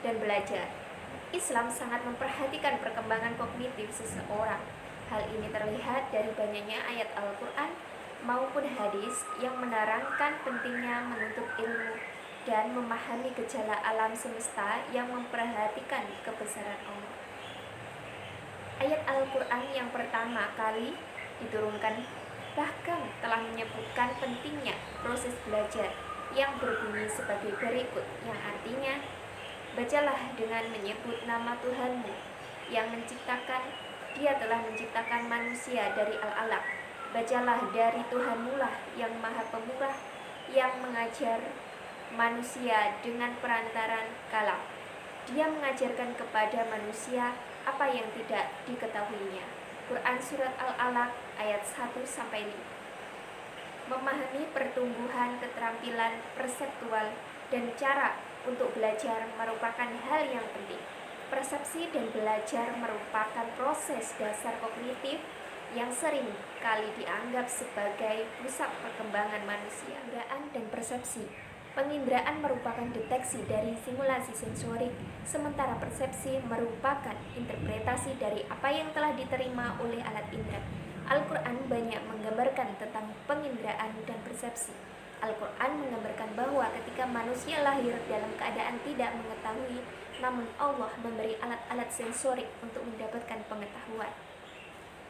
dan belajar. Islam sangat memperhatikan perkembangan kognitif seseorang. Hal ini terlihat dari banyaknya ayat Al-Quran maupun hadis yang menerangkan pentingnya menuntut ilmu dan memahami gejala alam semesta yang memperhatikan kebesaran Allah. Ayat Al-Quran yang pertama kali diturunkan bahkan telah menyebutkan pentingnya proses belajar yang berbunyi sebagai berikut, yang artinya, bacalah dengan menyebut nama Tuhanmu yang menciptakan. Dia telah menciptakan manusia dari al-alaq. Bacalah dari Tuhanmu lah yang maha pemurah, yang mengajar manusia dengan perantaran kalam. Dia mengajarkan kepada manusia apa yang tidak diketahuinya. Quran Surat Al-Alaq ayat 1-5. Memahami pertumbuhan keterampilan perseptual dan cara untuk belajar merupakan hal yang penting. Persepsi dan belajar merupakan proses dasar kognitif yang sering kali dianggap sebagai pusat perkembangan manusia. Penginderaan dan persepsi. Penginderaan merupakan deteksi dari simulasi sensorik, sementara persepsi merupakan interpretasi dari apa yang telah diterima oleh alat indera. Al-Quran banyak menggambarkan tentang penginderaan dan persepsi. Al-Quran menggambarkan bahwa ketika manusia lahir dalam keadaan tidak mengetahui, namun Allah memberi alat-alat sensorik untuk mendapatkan pengetahuan.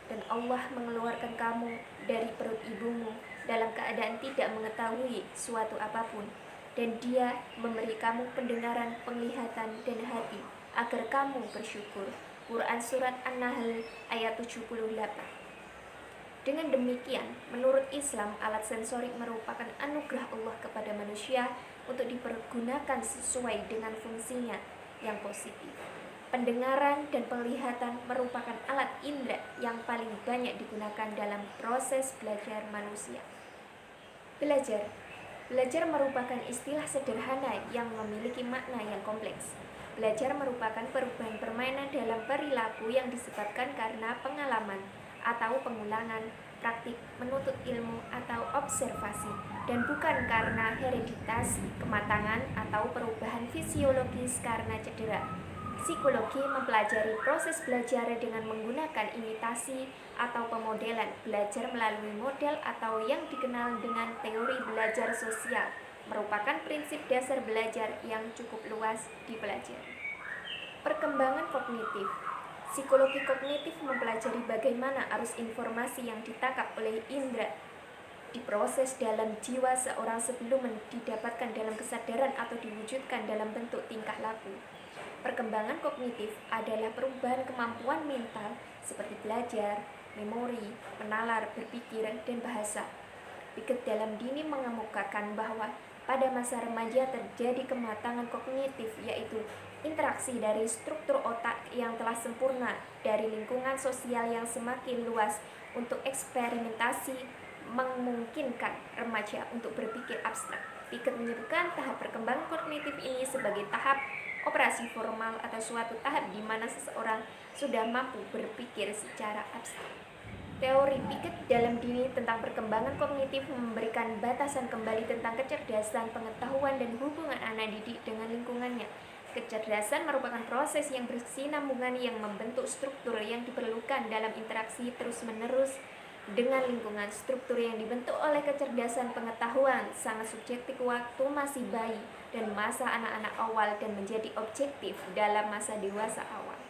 Dan Allah mengeluarkan kamu dari perut ibumu dalam keadaan tidak mengetahui suatu apapun. Dan Dia memberi kamu pendengaran, penglihatan, dan hati agar kamu bersyukur. Quran Surat An-Nahl ayat 78. Dengan demikian, menurut Islam, alat sensorik merupakan anugerah Allah kepada manusia untuk dipergunakan sesuai dengan fungsinya yang positif. Pendengaran dan penglihatan merupakan alat indera yang paling banyak digunakan dalam proses belajar manusia. Belajar merupakan istilah sederhana yang memiliki makna yang kompleks. Belajar merupakan perubahan permainan dalam perilaku yang disebabkan karena pengalaman atau pengulangan, praktik menuntut ilmu atau observasi, dan bukan karena hereditas, kematangan, atau perubahan fisiologis karena cedera. Psikologi mempelajari proses belajar dengan menggunakan imitasi atau pemodelan. Belajar melalui model atau yang dikenal dengan teori belajar sosial merupakan prinsip dasar belajar yang cukup luas dipelajari. Perkembangan kognitif. Psikologi kognitif mempelajari bagaimana arus informasi yang ditangkap oleh indera diproses dalam jiwa seorang sebelum didapatkan dalam kesadaran atau diwujudkan dalam bentuk tingkah laku. Perkembangan kognitif adalah perubahan kemampuan mental seperti belajar, memori, menalar, berpikir, dan bahasa. Piaget dalam dini mengemukakan bahwa pada masa remaja terjadi kematangan kognitif, yaitu interaksi dari struktur otak yang telah sempurna dari lingkungan sosial yang semakin luas untuk eksperimentasi, memungkinkan remaja untuk berpikir abstrak. Piaget menyebutkan tahap perkembangan kognitif ini sebagai tahap operasi formal atau suatu tahap di mana seseorang sudah mampu berpikir secara abstrak. Teori Piaget dalam dini tentang perkembangan kognitif memberikan batasan kembali tentang kecerdasan, pengetahuan, dan hubungan anak didik dengan lingkungannya. Kecerdasan merupakan proses yang berkesinambungan yang membentuk struktur yang diperlukan dalam interaksi terus-menerus dengan lingkungan. Struktur yang dibentuk oleh kecerdasan pengetahuan sangat subjektif waktu masih bayi dan masa anak-anak awal dan menjadi objektif dalam masa dewasa awal.